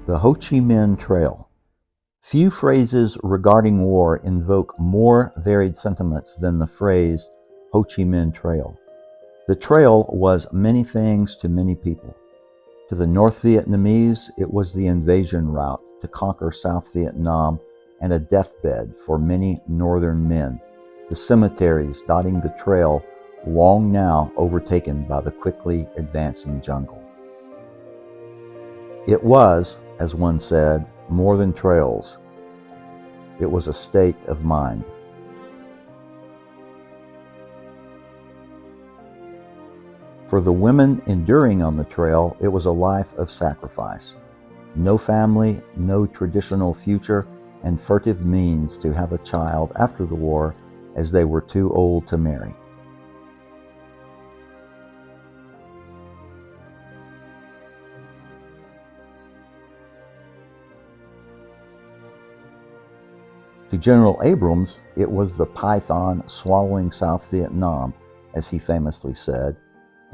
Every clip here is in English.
The Ho Chi Minh Trail. Few phrases regarding war invoke more varied sentiments than the phrase Ho Chi Minh Trail. The trail was many things to many people. To the North Vietnamese, it was the invasion route to conquer South Vietnam and a deathbed for many northern men, the cemeteries dotting the trail long now overtaken by the quickly advancing jungle. It was, as one said, more than trails. It was a state of mind. For the women enduring on the trail, it was a life of sacrifice. No family, no traditional future, and furtive means to have a child after the war, as they were too old to marry. To General Abrams, it was the python swallowing South Vietnam, as he famously said,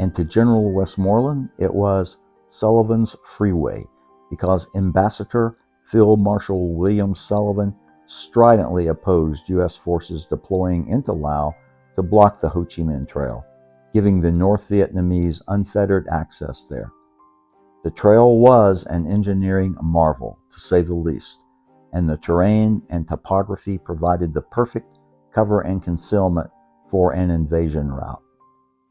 and to General Westmoreland, it was Sullivan's Freeway, because Ambassador Field Marshal William Sullivan stridently opposed U.S. forces deploying into Laos to block the Ho Chi Minh Trail, giving the North Vietnamese unfettered access there. The trail was an engineering marvel, to say the least, and the terrain and topography provided the perfect cover and concealment for an invasion route.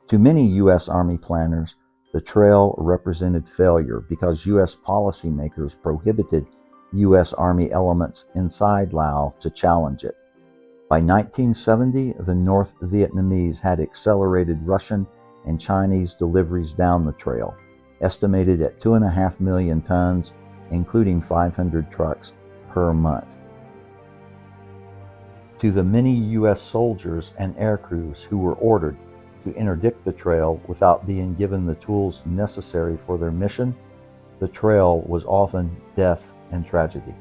To many U.S. Army planners, the trail represented failure because U.S. policymakers prohibited U.S. Army elements inside Laos to challenge it. By 1970, the North Vietnamese had accelerated Russian and Chinese deliveries down the trail, estimated at 2.5 million tons, including 500 trucks per month. To the many U.S. soldiers and air crews who were ordered to interdict the trail without being given the tools necessary for their mission, the trail was often death and tragedy.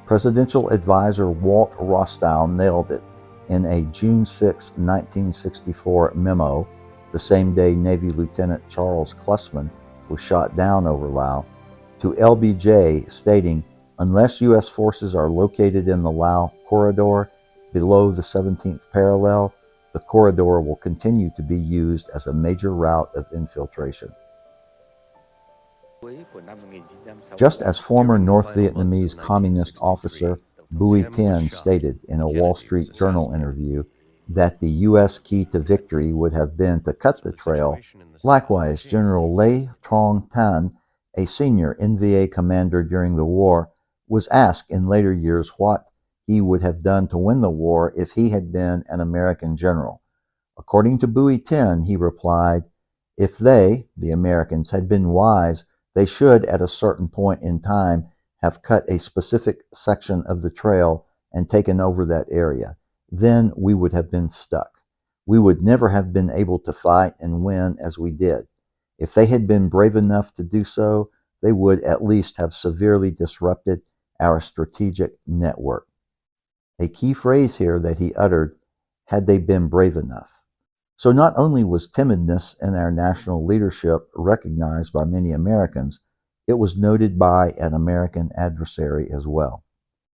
Presidential advisor Walt Rostow nailed it in a June 6, 1964 memo, the same day Navy Lieutenant Charles Klusman was shot down over Laos, to LBJ, stating, "Unless U.S. forces are located in the Laos corridor below the 17th parallel, the corridor will continue to be used as a major route of infiltration." Just as former North Vietnamese Communist officer Bui Tin stated in a Wall Street Journal interview that the U.S. key to victory would have been to cut the trail, likewise General Le Trong Tan, a senior NVA commander during the war, was asked in later years what he would have done to win the war if he had been an American general. According to Bui Tin, he replied, "If they, the Americans, had been wise, they should, at a certain point in time, have cut a specific section of the trail and taken over that area. Then we would have been stuck. We would never have been able to fight and win as we did. If they had been brave enough to do so, they would at least have severely disrupted our strategic network." A key phrase here that he uttered, "had they been brave enough." So not only was timidness in our national leadership recognized by many Americans, it was noted by an American adversary as well.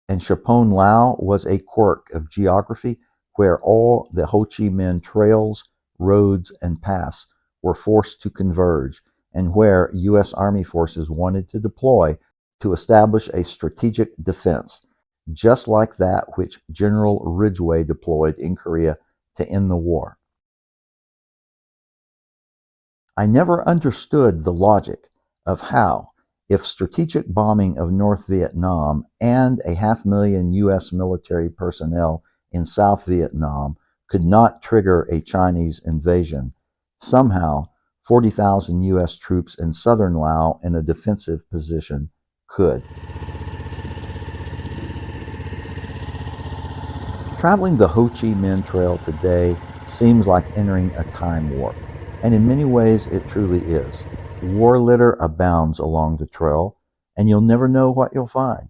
And Chapon Lao was a quirk of geography where all the Ho Chi Minh trails, roads, and paths were forced to converge, and where U.S. Army forces wanted to deploy to establish a strategic defense, just like that which General Ridgway deployed in Korea to end the war. I never understood the logic of how, if strategic bombing of North Vietnam and 500,000 U.S. military personnel in South Vietnam could not trigger a Chinese invasion, somehow 40,000 U.S. troops in southern Laos in a defensive position could. Traveling the Ho Chi Minh Trail today seems like entering a time warp, and in many ways it truly is. War litter abounds along the trail, and you'll never know what you'll find.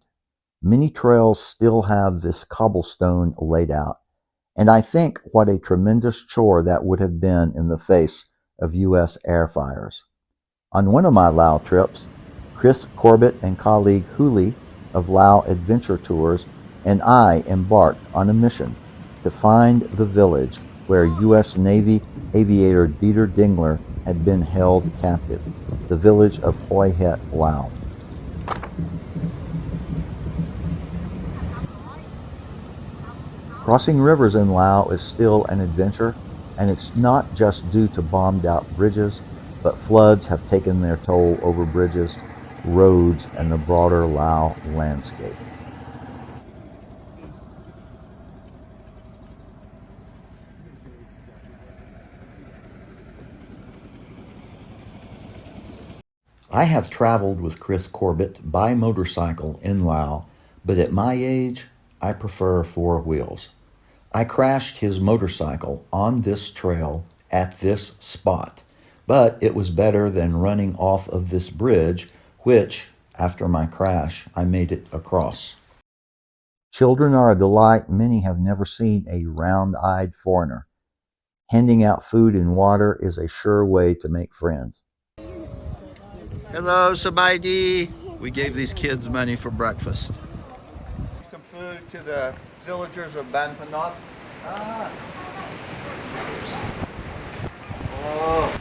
Many trails still have this cobblestone laid out, and I think what a tremendous chore that would have been in the face of U.S. air fires. On one of my Laos trips, Chris Corbett and colleague Hulee of Lao Adventure Tours and I embarked on a mission to find the village where U.S. Navy aviator Dieter Dengler had been held captive, the village of Hoi Het, Laos. Crossing rivers in Laos is still an adventure, and it's not just due to bombed-out bridges, but floods have taken their toll over bridges, roads, and the broader Laos landscape. I have traveled with Chris Corbett by motorcycle in Laos, but at my age, I prefer four wheels. I crashed his motorcycle on this trail at this spot, but it was better than running off of this bridge, which, after my crash, I made it across. Children are a delight. Many have never seen a round-eyed foreigner. Handing out food and water is a sure way to make friends. Hello, Sabaidi. We gave these kids money for breakfast. Some food to the villagers of Ban Panot. Oh.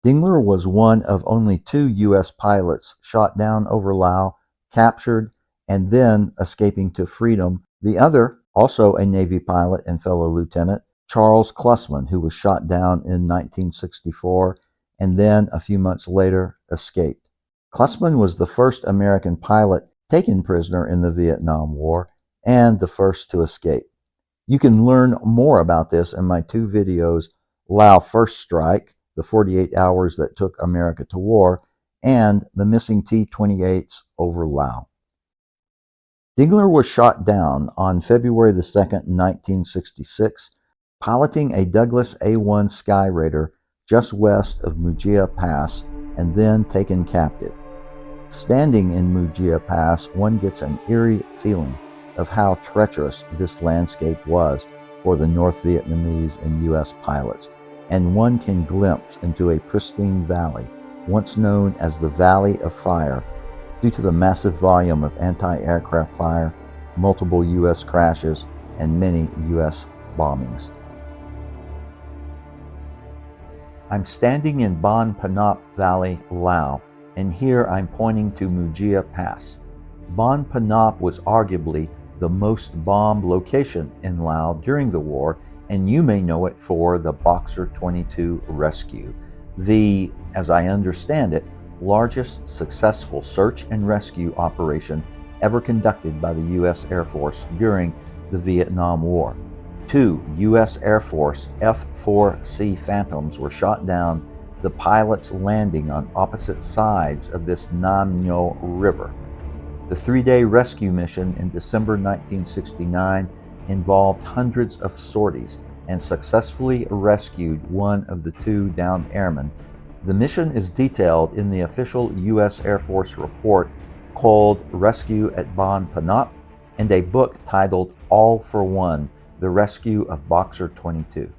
Dengler was one of only 2 U.S. pilots shot down over Laos, captured, and then escaping to freedom. The other, also a Navy pilot and fellow lieutenant, Charles Klusman, who was shot down in 1964 and then a few months later escaped. Klusman was the first American pilot taken prisoner in the Vietnam War and the first to escape. You can learn more about this in my 2 videos, Laos First Strike, the 48 hours that took America to war, and the missing T-28s over Laos. Dengler was shot down on February the 2nd, 1966, piloting a Douglas A-1 Skyraider just west of Mujia Pass and then taken captive. Standing in Mujia Pass, one gets an eerie feeling of how treacherous this landscape was for the North Vietnamese and U.S. pilots, and one can glimpse into a pristine valley, once known as the Valley of Fire, due to the massive volume of anti-aircraft fire, multiple U.S. crashes, and many U.S. bombings. I'm standing in Ban Panop Valley, Laos, and here I'm pointing to Mujia Pass. Ban Panop was arguably the most bombed location in Laos during the war, and you may know it for the Boxer 22 rescue, the, as I understand it, largest successful search and rescue operation ever conducted by the U.S. Air Force during the Vietnam War. 2 U.S. Air Force F-4C Phantoms were shot down, the pilots landing on opposite sides of this Nam Nho River. The 3-day rescue mission in December 1969 involved hundreds of sorties and successfully rescued one of the 2 downed airmen. The mission is detailed in the official U.S. Air Force report called Rescue at Ban Panop and a book titled All for One, The Rescue of Boxer 22.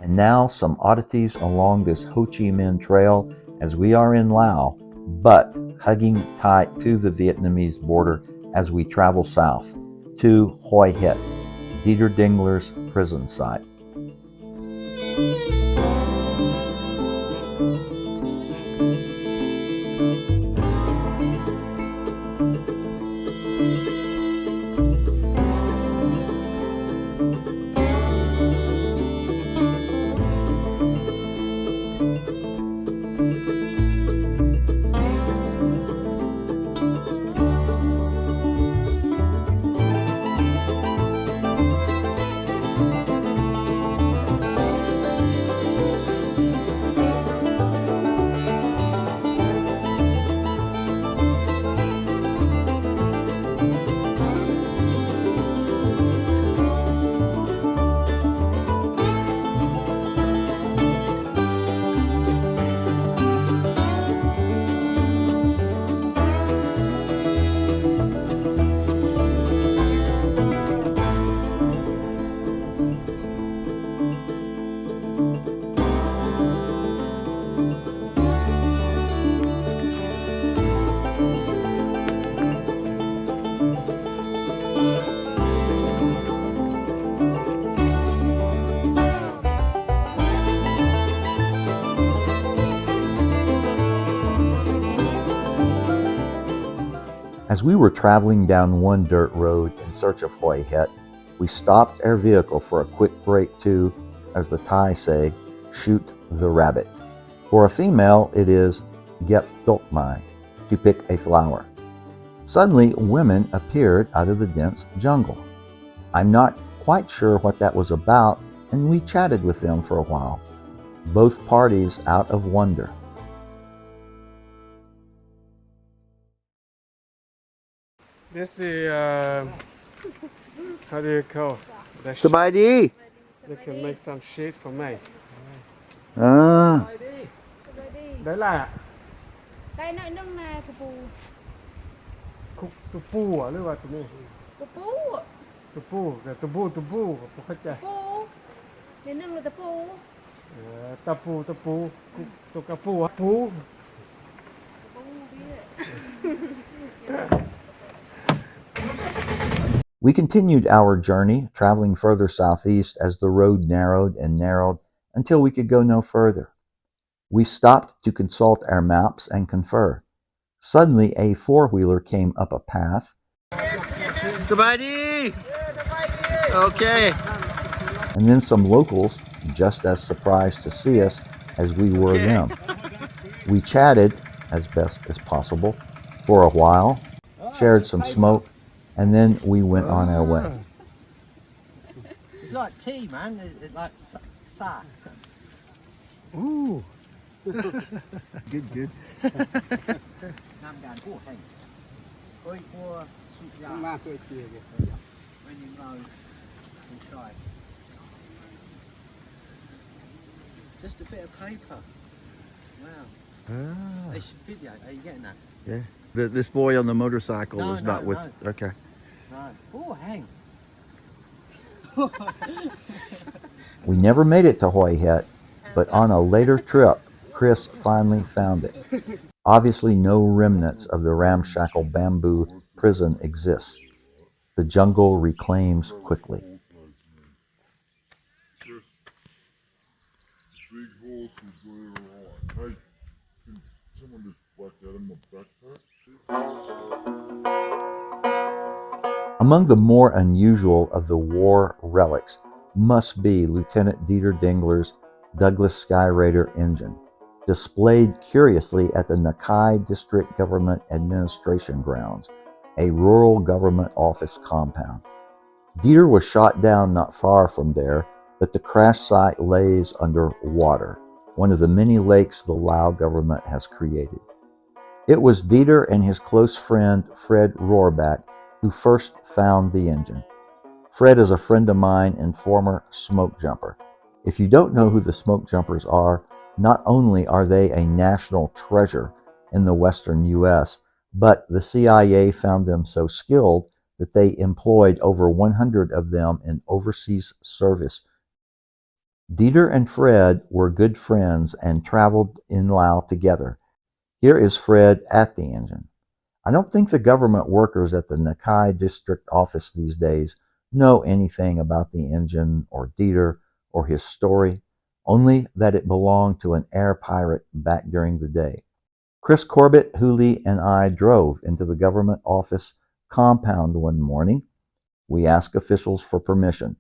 And now some oddities along this Ho Chi Minh Trail as we are in Laos, but hugging tight to the Vietnamese border as we travel south to Hoi Het, Dieter Dengler's prison site. As we were traveling down one dirt road in search of Hoi Het, we stopped our vehicle for a quick break to, as the Thai say, shoot the rabbit. For a female, it is get dok mai, to pick a flower. Suddenly, women appeared out of the dense jungle. I'm not quite sure what that was about, and we chatted with them for a while, both parties out of wonder. This is, how do you call it? สบายดี They can make some shit for me. ได้ละ Đây nội nâng này của bù ตัวปูอ่ะหรือว่าตัวนี้ của bú ตัวปูแต่ตัวปูผมเข้าใจ bú để nâng là tập bú ตะปูตัวกระปูปู We continued our journey, traveling further southeast as the road narrowed and narrowed until we could go no further. We stopped to consult our maps and confer. Suddenly, a four-wheeler came up a path. Okay. And then some locals, just as surprised to see us as we were them. We chatted, as best as possible, for a while, shared some smoke, and then we went on our way. It's like tea, man. It's like sa. Ooh. Good. Nam Gan Gu Heng. Oi Ua Su Ya. When you know, you try. Just a bit of paper. Wow. It's video. Are you getting that? Yeah. This boy on the motorcycle No, was not no, with. no. Okay. No. Oh, hang. We never made it to Hoi Het, but on a later trip, Chris finally found it. Obviously, no remnants of the ramshackle bamboo prison exist. The jungle reclaims quickly. Among the more unusual of the war relics must be Lieutenant Dieter Dengler's Douglas Skyraider engine, displayed curiously at the Nakai District Government Administration Grounds, a rural government office compound. Dieter was shot down not far from there, but the crash site lays under water, one of the many lakes the Laos government has created. It was Dieter and his close friend Fred Rohrback who first found the engine. Fred is a friend of mine and former smoke jumper. If you don't know who the smoke jumpers are, not only are they a national treasure in the western U.S., but the CIA found them so skilled that they employed over 100 of them in overseas service. Dieter and Fred were good friends and traveled in Laos together. Here is Fred at the engine. I don't think the government workers at the Nakai district office these days know anything about the engine or Dieter or his story, only that it belonged to an air pirate back during the day. Chris Corbett, Hulee, and I drove into the government office compound one morning. We asked officials for permission,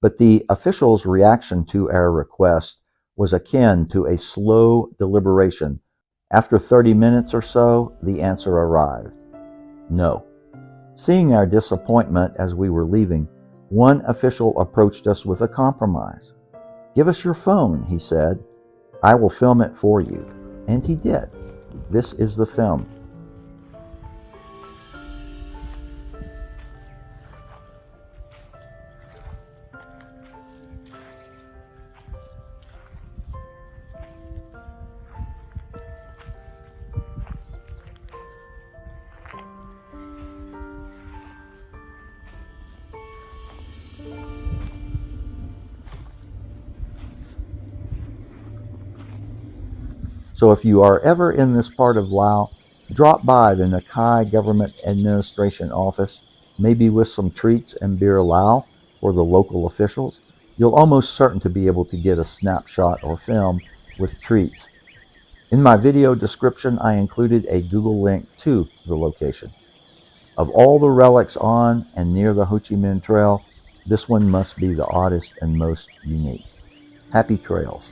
but the officials' reaction to our request was akin to a slow deliberation. After 30 minutes or so, the answer arrived: no. Seeing our disappointment as we were leaving, one official approached us with a compromise. "Give us your phone," he said. "I will film it for you." And he did. This is the film. So if you are ever in this part of Laos, drop by the Nakai Government Administration Office, maybe with some treats and beer Lao for the local officials. You'll almost certain to be able to get a snapshot or film with treats. In my video description, I included a Google link to the location. Of all the relics on and near the Ho Chi Minh Trail, this one must be the oddest and most unique. Happy trails.